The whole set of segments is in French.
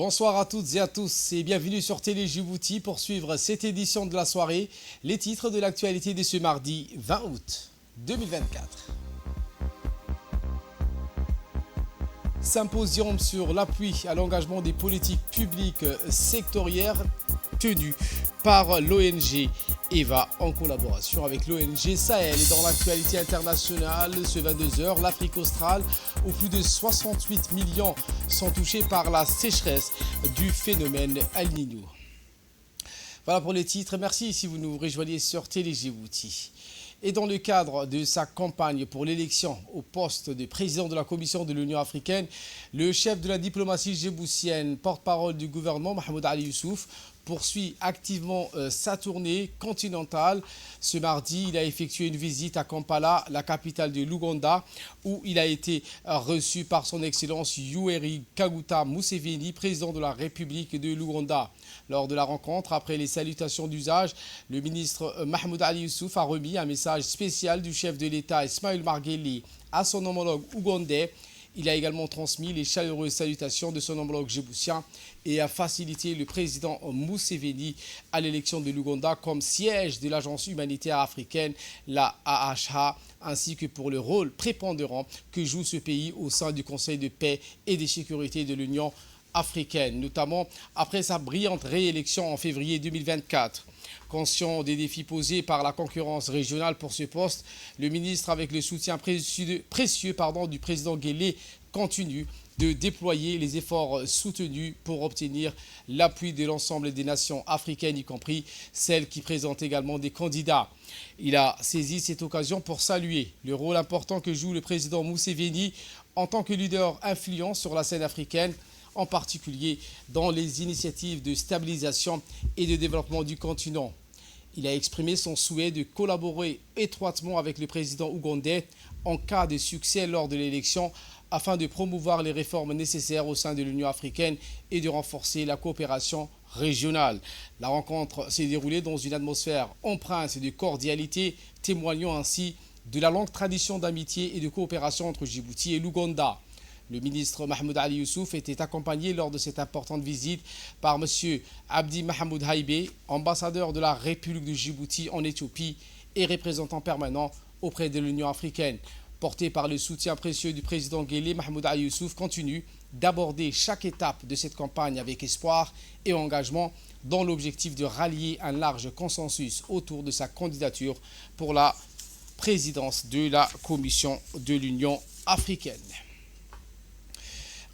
Bonsoir à toutes et à tous et bienvenue sur Télé Djibouti pour suivre cette édition de la soirée. Les titres de l'actualité de ce mardi 20 août 2024. Symposium sur l'appui à l'engagement des politiques publiques sectorielles tenu par l'ONG EVA en collaboration avec l'ONG Sahel. Et dans l'actualité internationale, ce 22h, l'Afrique australe, où plus de 68 millions sont touchés par la sécheresse du phénomène El Niño. Voilà pour les titres. Merci si vous nous rejoignez sur Télé Djibouti. Et dans le cadre de sa campagne pour l'élection au poste de président de la Commission de l'Union africaine, le chef de la diplomatie djiboutienne, porte-parole du gouvernement, Mahmoud Ali Youssouf, poursuit activement sa tournée continentale. Ce mardi, il a effectué une visite à Kampala, la capitale de l'Ouganda, où il a été reçu par son Excellence Yoweri Kaguta Museveni, président de la République de l'Ouganda. Lors de la rencontre, après les salutations d'usage, le ministre Mahmoud Ali Youssouf a remis un message spécial du chef de l'État Ismaël Marguerite à son homologue ougandais. Il a également transmis les chaleureuses salutations de son homologue djiboutien et a facilité le président Museveni à l'élection de l'Ouganda comme siège de l'agence humanitaire africaine, la AHA, ainsi que pour le rôle prépondérant que joue ce pays au sein du Conseil de paix et de sécurité de l'Union africaine, notamment après sa brillante réélection en février 2024. Conscient des défis posés par la concurrence régionale pour ce poste, le ministre, avec le soutien précieux du président Guelleh, continue de déployer les efforts soutenus pour obtenir l'appui de l'ensemble des nations africaines, y compris celles qui présentent également des candidats. Il a saisi cette occasion pour saluer le rôle important que joue le président Museveni en tant que leader influent sur la scène africaine, en particulier dans les initiatives de stabilisation et de développement du continent. Il a exprimé son souhait de collaborer étroitement avec le président ougandais en cas de succès lors de l'élection afin de promouvoir les réformes nécessaires au sein de l'Union africaine et de renforcer la coopération régionale. La rencontre s'est déroulée dans une atmosphère empreinte de cordialité, témoignant ainsi de la longue tradition d'amitié et de coopération entre Djibouti et l'Ouganda. Le ministre Mahmoud Ali Youssouf était accompagné lors de cette importante visite par M. Abdi Mahmoud Haïbé, ambassadeur de la République de Djibouti en Éthiopie et représentant permanent auprès de l'Union africaine. Porté par le soutien précieux du président Guelleh, Mahmoud Ali Youssouf continue d'aborder chaque étape de cette campagne avec espoir et engagement dans l'objectif de rallier un large consensus autour de sa candidature pour la présidence de la Commission de l'Union africaine.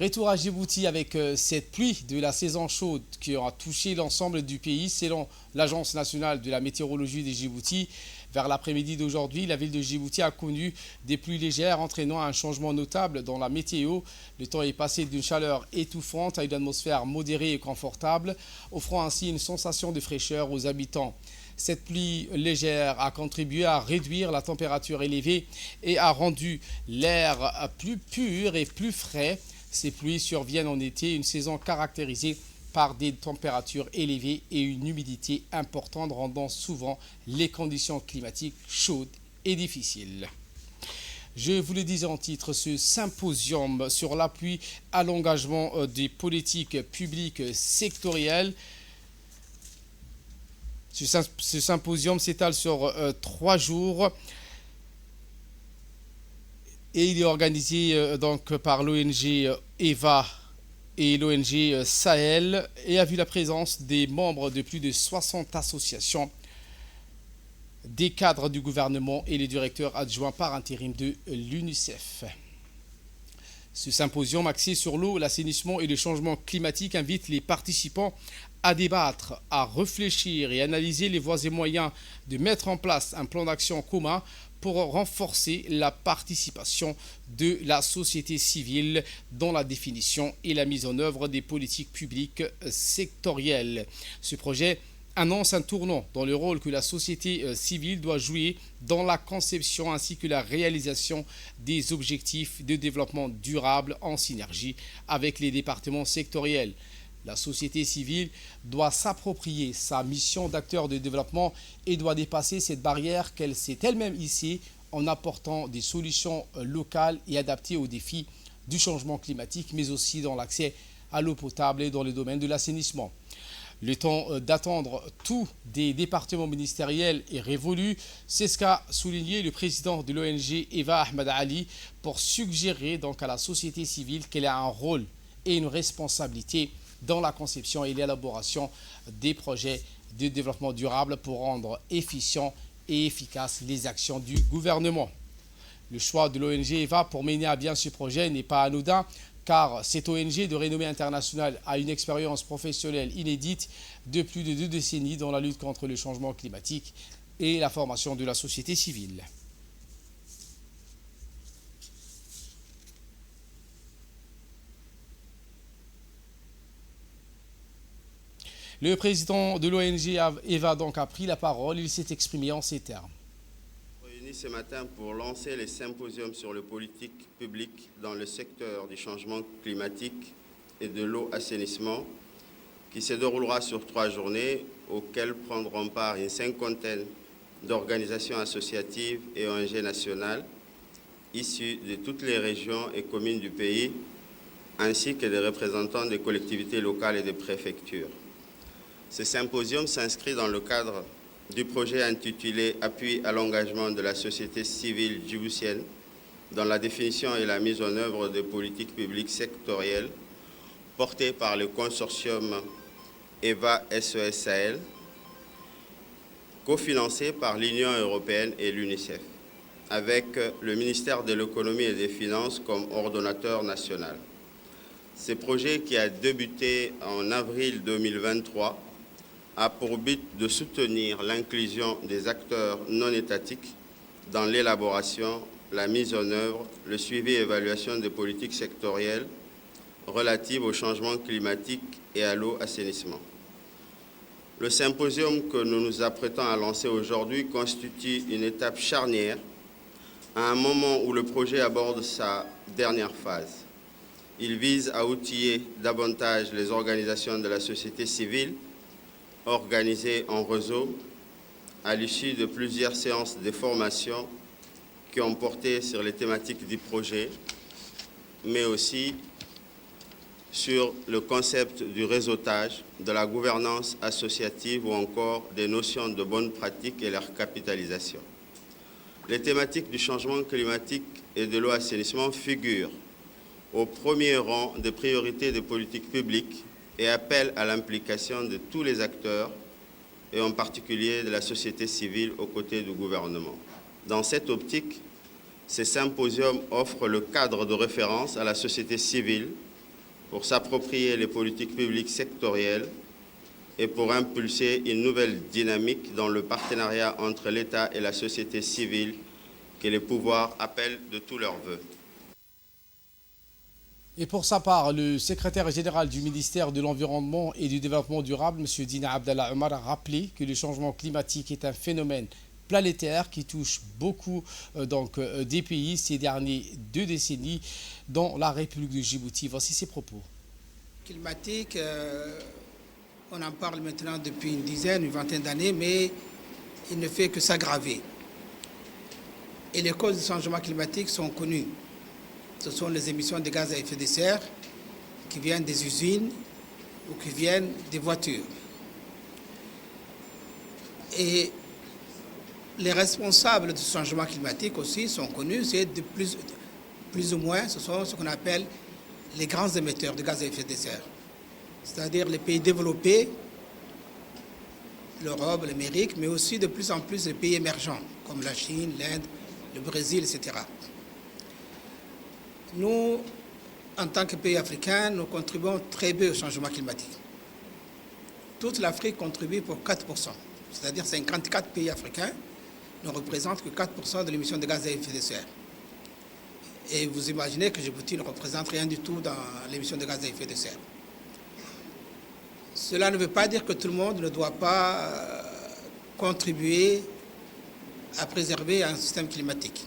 Retour à Djibouti avec cette pluie de la saison chaude qui aura touché l'ensemble du pays. Selon l'Agence nationale de la météorologie de Djibouti, vers l'après-midi d'aujourd'hui, la ville de Djibouti a connu des pluies légères entraînant un changement notable dans la météo. Le temps est passé d'une chaleur étouffante à une atmosphère modérée et confortable, offrant ainsi une sensation de fraîcheur aux habitants. Cette pluie légère a contribué à réduire la température élevée et a rendu l'air plus pur et plus frais. Ces pluies surviennent en été, une saison caractérisée par des températures élevées et une humidité importante, rendant souvent les conditions climatiques chaudes et difficiles. Je vous le disais en titre, ce symposium sur l'appui à l'engagement des politiques publiques sectorielles. Ce symposium s'étale sur 3 jours. Et il est organisé donc par l'ONG EVA et l'ONG Sahel et a vu la présence des membres de plus de 60 associations, des cadres du gouvernement et les directeurs adjoints par intérim de l'UNICEF. Ce symposium axé sur l'eau, l'assainissement et le changement climatique invite les participants à débattre, à réfléchir et analyser les voies et moyens de mettre en place un plan d'action commun pour renforcer la participation de la société civile dans la définition et la mise en œuvre des politiques publiques sectorielles. Ce projet annonce un tournant dans le rôle que la société civile doit jouer dans la conception ainsi que la réalisation des objectifs de développement durable en synergie avec les départements sectoriels. La société civile doit s'approprier sa mission d'acteur de développement et doit dépasser cette barrière qu'elle s'est elle-même hissée en apportant des solutions locales et adaptées aux défis du changement climatique, mais aussi dans l'accès à l'eau potable et dans le domaine de l'assainissement. Le temps d'attendre tout des départements ministériels est révolu. C'est ce qu'a souligné le président de l'ONG Eva Ahmed Ali pour suggérer donc à la société civile qu'elle a un rôle et une responsabilité dans la conception et l'élaboration des projets de développement durable pour rendre efficients et efficaces les actions du gouvernement. Le choix de l'ONG Eva pour mener à bien ce projet n'est pas anodin, car cette ONG de renommée internationale a une expérience professionnelle inédite de plus de 2 décennies dans la lutte contre le changement climatique et la formation de la société civile. Le président de l'ONG Eva donc a pris la parole. Il s'est exprimé en ces termes. Réunis ce matin pour lancer les symposiums sur les politiques publiques dans le secteur du changement climatique et de l'eau-assainissement, qui se déroulera sur 3 journées, auxquelles prendront part une 50aine d'organisations associatives et ONG nationales issues de toutes les régions et communes du pays, ainsi que des représentants des collectivités locales et des préfectures. Ce symposium s'inscrit dans le cadre du projet intitulé « Appui à l'engagement de la société civile djiboutienne dans la définition et la mise en œuvre de politiques publiques sectorielles » porté par le consortium EVA SES Sahel, cofinancé par l'Union européenne et l'UNICEF, avec le ministère de l'économie et des finances comme ordonnateur national. Ce projet, qui a débuté en avril 2023, a pour but de soutenir l'inclusion des acteurs non étatiques dans l'élaboration, la mise en œuvre, le suivi et évaluation des politiques sectorielles relatives au changement climatique et à l'eau-assainissement. Le symposium que nous nous apprêtons à lancer aujourd'hui constitue une étape charnière à un moment où le projet aborde sa dernière phase. Il vise à outiller davantage les organisations de la société civile organisées en réseau à l'issue de plusieurs séances de formation qui ont porté sur les thématiques du projet, mais aussi sur le concept du réseautage, de la gouvernance associative ou encore des notions de bonnes pratiques et leur capitalisation. Les thématiques du changement climatique et de l'eau-assainissement figurent au premier rang des priorités des politiques publiques et appellent à l'implication de tous les acteurs et en particulier de la société civile aux côtés du gouvernement. Dans cette optique, ces symposiums offrent le cadre de référence à la société civile pour s'approprier les politiques publiques sectorielles et pour impulser une nouvelle dynamique dans le partenariat entre l'État et la société civile que les pouvoirs appellent de tous leurs vœux. Et pour sa part, le secrétaire général du ministère de l'Environnement et du Développement durable, M. Dina Abdallah Omar, a rappelé que le changement climatique est un phénomène planétaire qui touche beaucoup des pays ces dernières 2 décennies dans la République de Djibouti. Voici ses propos. Climatique, on en parle maintenant depuis une dizaine, une vingtaine d'années, mais il ne fait que s'aggraver. Et les causes du changement climatique sont connues. Ce sont les émissions de gaz à effet de serre qui viennent des usines ou qui viennent des voitures. Et les responsables du changement climatique aussi sont connus, c'est de plus ou moins, ce sont ce qu'on appelle les grands émetteurs de gaz à effet de serre. C'est-à-dire les pays développés, l'Europe, l'Amérique, mais aussi de plus en plus les pays émergents, comme la Chine, l'Inde, le Brésil, etc. Nous, en tant que pays africains, nous contribuons très peu au changement climatique. Toute l'Afrique contribue pour 4%, c'est-à-dire 54 pays africains ne représentent que 4% de l'émission de gaz à effet de serre. Et vous imaginez que Djibouti ne représente rien du tout dans l'émission de gaz à effet de serre. Cela ne veut pas dire que tout le monde ne doit pas contribuer à préserver un système climatique.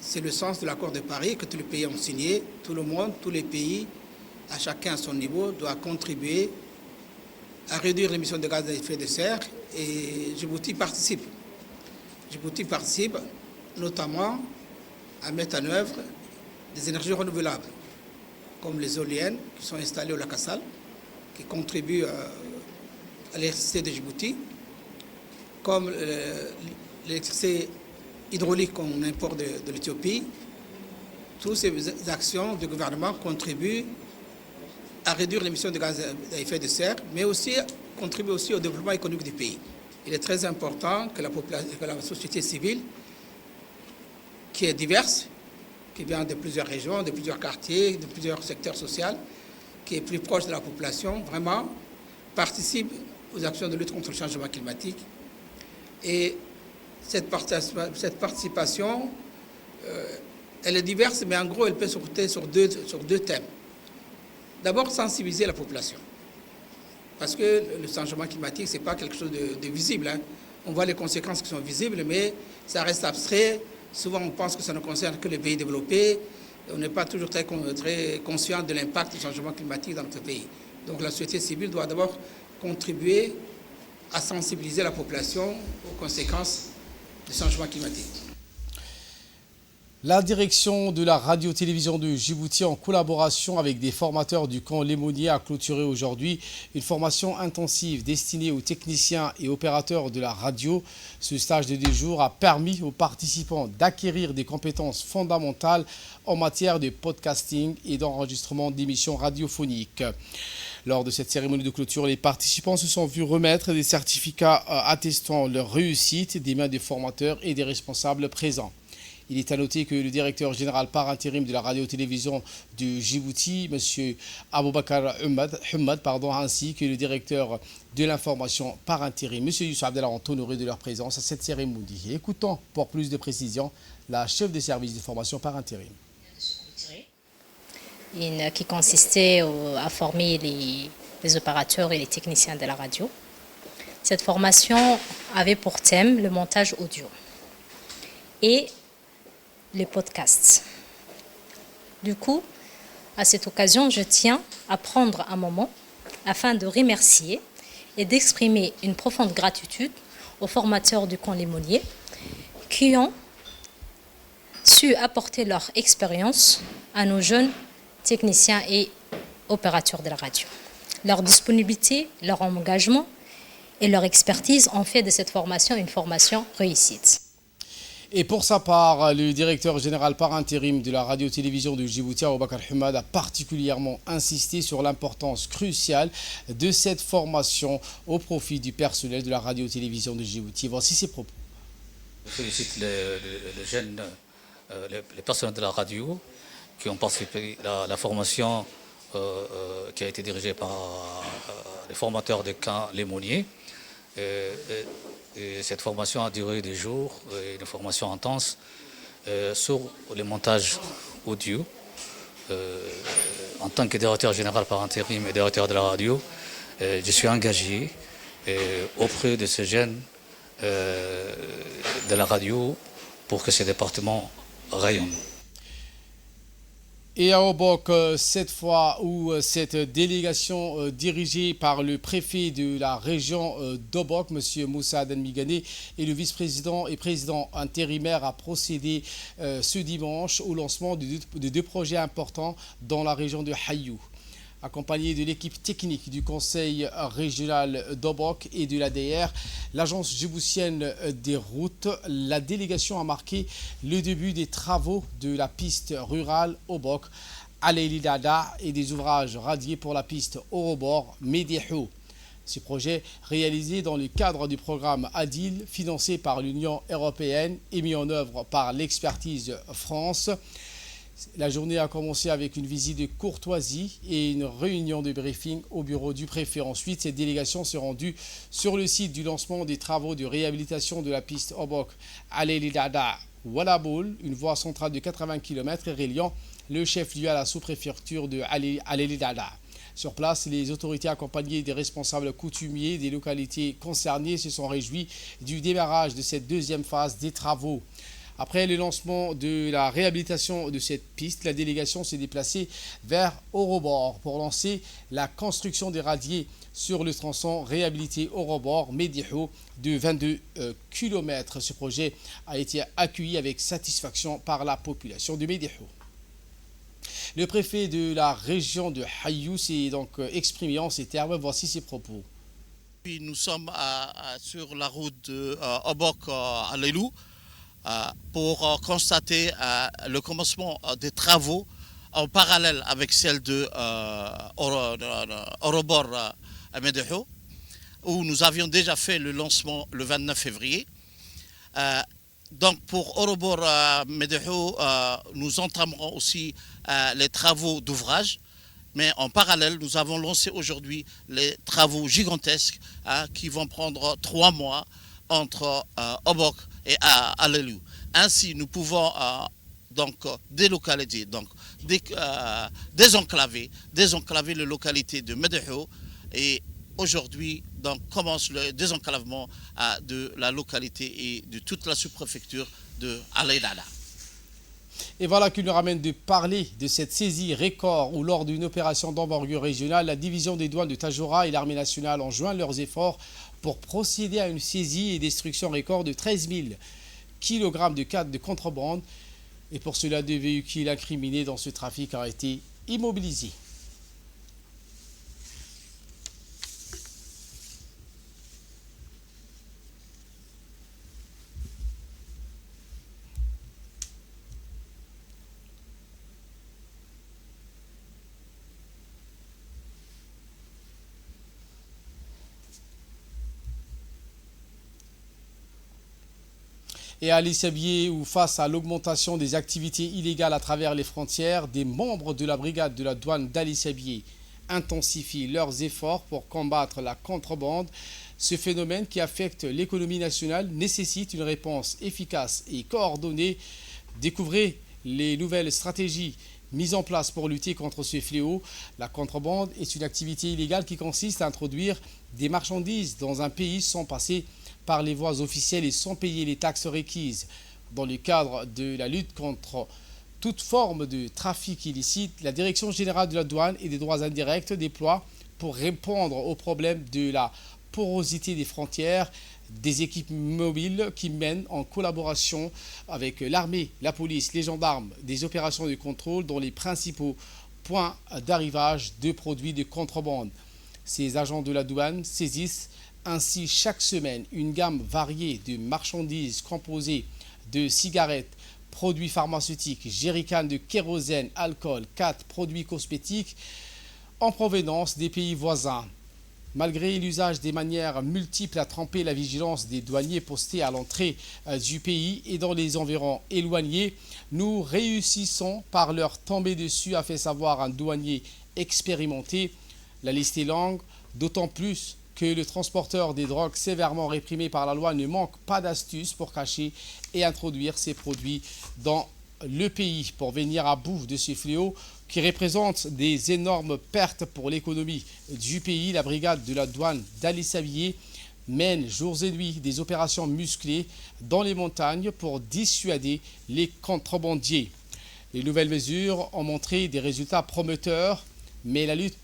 C'est le sens de l'accord de Paris que tous les pays ont signé. Tout le monde, tous les pays, à chacun à son niveau, doit contribuer à réduire l'émission de gaz à effet de serre. Et Djibouti participe. Djibouti participe notamment à mettre en œuvre des énergies renouvelables. comme les éoliennes qui sont installées au lac Assal, qui contribuent à l'électricité de Djibouti, comme l'électricité hydraulique qu'on importe de l'Éthiopie. Toutes ces actions du gouvernement contribuent à réduire l'émission de gaz à effet de serre, mais aussi contribuent aussi au développement économique du pays. Il est très important que la société civile, qui est diverse, qui vient de plusieurs régions, de plusieurs quartiers, de plusieurs secteurs sociaux, qui est plus proche de la population, vraiment participe aux actions de lutte contre le changement climatique. Et cette participation, elle est diverse, mais en gros, elle peut se porter sur deux thèmes. D'abord, sensibiliser la population. Parce que le changement climatique, ce n'est pas quelque chose de visible. Hein. On voit les conséquences qui sont visibles, mais ça reste abstrait. Souvent, on pense que ça ne concerne que les pays développés. On n'est pas toujours très conscient de l'impact du changement climatique dans notre pays. Donc la société civile doit d'abord contribuer à sensibiliser la population aux conséquences du changement climatique. La direction de la radio-télévision de Djibouti, en collaboration avec des formateurs du camp Lémonier, a clôturé aujourd'hui une formation intensive destinée aux techniciens et opérateurs de la radio. Ce stage de 2 jours a permis aux participants d'acquérir des compétences fondamentales en matière de podcasting et d'enregistrement d'émissions radiophoniques. Lors de cette cérémonie de clôture, les participants se sont vus remettre des certificats attestant leur réussite des mains des formateurs et des responsables présents. Il est à noter que le directeur général par intérim de la radio-télévision de Djibouti, M. Aboubakar Hummad, ainsi que le directeur de l'information par intérim, M. Youssou Abdallah, ont honoré de leur présence à cette cérémonie. Écoutons pour plus de précisions la chef des services de formation par intérim. Qui consistait à former les opérateurs et les techniciens de la radio. Cette formation avait pour thème le montage audio et les podcasts. Du coup, à cette occasion, je tiens à prendre un moment afin de remercier et d'exprimer une profonde gratitude aux formateurs du camp Lémonier qui ont su apporter leur expérience à nos jeunes techniciens et opérateurs de la radio. Leur disponibilité, leur engagement et leur expertise ont fait de cette formation une formation réussite. Et pour sa part, le directeur général par intérim de la radio-télévision de Djibouti, Aboubakar Hummad, a particulièrement insisté sur l'importance cruciale de cette formation au profit du personnel de la radio-télévision de Djibouti. Voici ses propos. Je félicite les jeunes, les personnels de la radio qui ont participé à la formation qui a été dirigée par les formateurs de camp Lémonier. Et cette formation a duré des jours, une formation intense sur le montage audio. En tant que directeur général par intérim et directeur de la radio, je suis engagé auprès de ces jeunes de la radio pour que ce département rayonne. Et à Obok, cette fois où cette délégation dirigée par le préfet de la région d'Obok, M. Moussa Aden-Migane, et le vice-président et président intérimaire a procédé ce dimanche au lancement de 2 projets importants dans la région de Hayou. Accompagné de l'équipe technique du conseil régional d'Obok et de l'ADR, l'agence djiboutienne des routes, la délégation a marqué le début des travaux de la piste rurale Obok, Alelidada et des ouvrages radiés pour la piste Orobor Médéhou. Ce projet, réalisé dans le cadre du programme ADIL, financé par l'Union européenne et mis en œuvre par l'Expertise France. La journée a commencé avec une visite de courtoisie et une réunion de briefing au bureau du préfet. Ensuite, cette délégation s'est rendue sur le site du lancement des travaux de réhabilitation de la piste Obok Alelidada Walaboul, une voie centrale de 80 km reliant le chef-lieu à la sous-préfecture de Alelidada. Sur place, les autorités accompagnées des responsables coutumiers des localités concernées se sont réjouis du démarrage de cette deuxième phase des travaux. Après le lancement de la réhabilitation de cette piste, la délégation s'est déplacée vers Orobor pour lancer la construction des radiers sur le tronçon réhabilité Orobor-Médéhou de 22 km. Ce projet a été accueilli avec satisfaction par la population de Médéhou. Le préfet de la région de Hayou s'est donc exprimé en ces termes. Voici ses propos. Nous sommes sur la route de Obok à Lelou pour constater le commencement des travaux en parallèle avec celle de Orobor à Médého, où nous avions déjà fait le lancement le 29 février. Donc pour Orobor Médého, nous entamerons aussi les travaux d'ouvrage. Mais en parallèle, nous avons lancé aujourd'hui les travaux gigantesques qui vont prendre 3 mois entre Obok et Alelou. Ainsi, nous pouvons donc délocaliser, donc désenclaver les localités de Médého. Et aujourd'hui, donc, commence le désenclavement de la localité et de toute la sous-préfecture de Alaïdada. Et voilà qui nous ramène de parler de cette saisie record où lors d'une opération d'envergure régionale, la division des douanes de Tadjoura et l'armée nationale ont joint leurs efforts pour procéder à une saisie et destruction record de 13 000 kg de cannes de contrebande. Et pour cela, 2 véhicules incriminés dans ce trafic ont été immobilisés. Et à Lissabié, où face à l'augmentation des activités illégales à travers les frontières, des membres de la brigade de la douane d'Alissabié intensifient leurs efforts pour combattre la contrebande. Ce phénomène qui affecte l'économie nationale nécessite une réponse efficace et coordonnée. Découvrez les nouvelles stratégies mises en place pour lutter contre ce fléau. La contrebande est une activité illégale qui consiste à introduire des marchandises dans un pays sans passer par les voies officielles et sans payer les taxes requises. Dans le cadre de la lutte contre toute forme de trafic illicite, la Direction générale de la douane et des droits indirects déploie pour répondre aux problèmes de la porosité des frontières des équipes mobiles qui mènent en collaboration avec l'armée, la police, les gendarmes, des opérations de contrôle dans les principaux points d'arrivage de produits de contrebande. Ces agents de la douane saisissent ainsi chaque semaine une gamme variée de marchandises composées de cigarettes, produits pharmaceutiques, jerrycans de kérosène, alcool, 4 produits cosmétiques en provenance des pays voisins. Malgré l'usage des manières multiples à tromper la vigilance des douaniers postés à l'entrée du pays et dans les environs éloignés, nous réussissons par leur tomber dessus, a fait savoir un douanier expérimenté. La liste est longue, d'autant plus que le transporteur des drogues sévèrement réprimé par la loi ne manque pas d'astuces pour cacher et introduire ces produits dans le pays. Pour venir à bout de ce fléau qui représente des énormes pertes pour l'économie du pays, la brigade de la douane d'Alissabié mène jours et nuits des opérations musclées dans les montagnes pour dissuader les contrebandiers. Les nouvelles mesures ont montré des résultats prometteurs, mais la lutte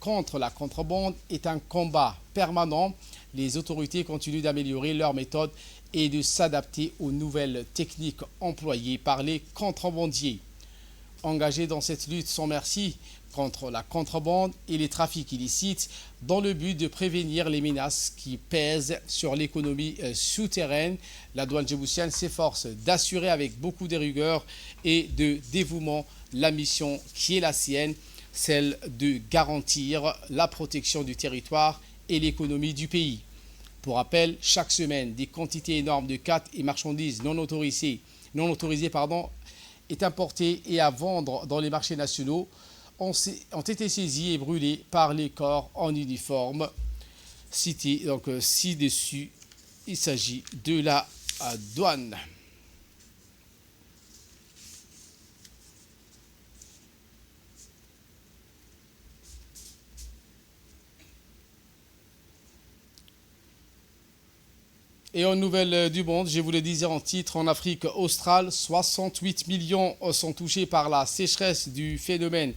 contre la contrebande est un combat permanent. Les autorités continuent d'améliorer leurs méthodes et de s'adapter aux nouvelles techniques employées par les contrebandiers. Engagés dans cette lutte sans merci contre la contrebande et les trafics illicites dans le but de prévenir les menaces qui pèsent sur l'économie souterraine, la douane djiboutienne s'efforce d'assurer avec beaucoup de rigueur et de dévouement la mission qui est la sienne, celle de garantir la protection du territoire et l'économie du pays. Pour rappel, chaque semaine, des quantités énormes de cannes et marchandises non autorisées est importées et à vendre dans les marchés nationaux ont été saisies et brûlées par les corps en uniforme cités. Donc ci-dessus, il s'agit de la douane. Et en nouvelles du monde, je vous le disais en titre, en Afrique australe, 68 millions sont touchés par la sécheresse du phénomène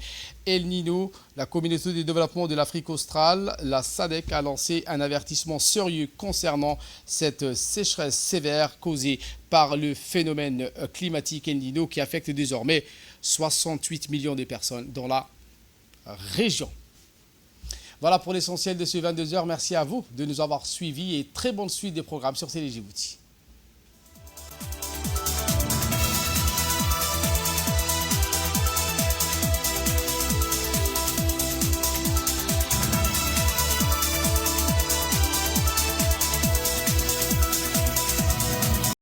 El Niño. La communauté de développement de l'Afrique australe, la SADC, a lancé un avertissement sérieux concernant cette sécheresse sévère causée par le phénomène climatique El Niño qui affecte désormais 68 millions de personnes dans la région. Voilà pour l'essentiel de ce 22h. Merci à vous de nous avoir suivis et très bonne suite des programmes sur Télé Djibouti.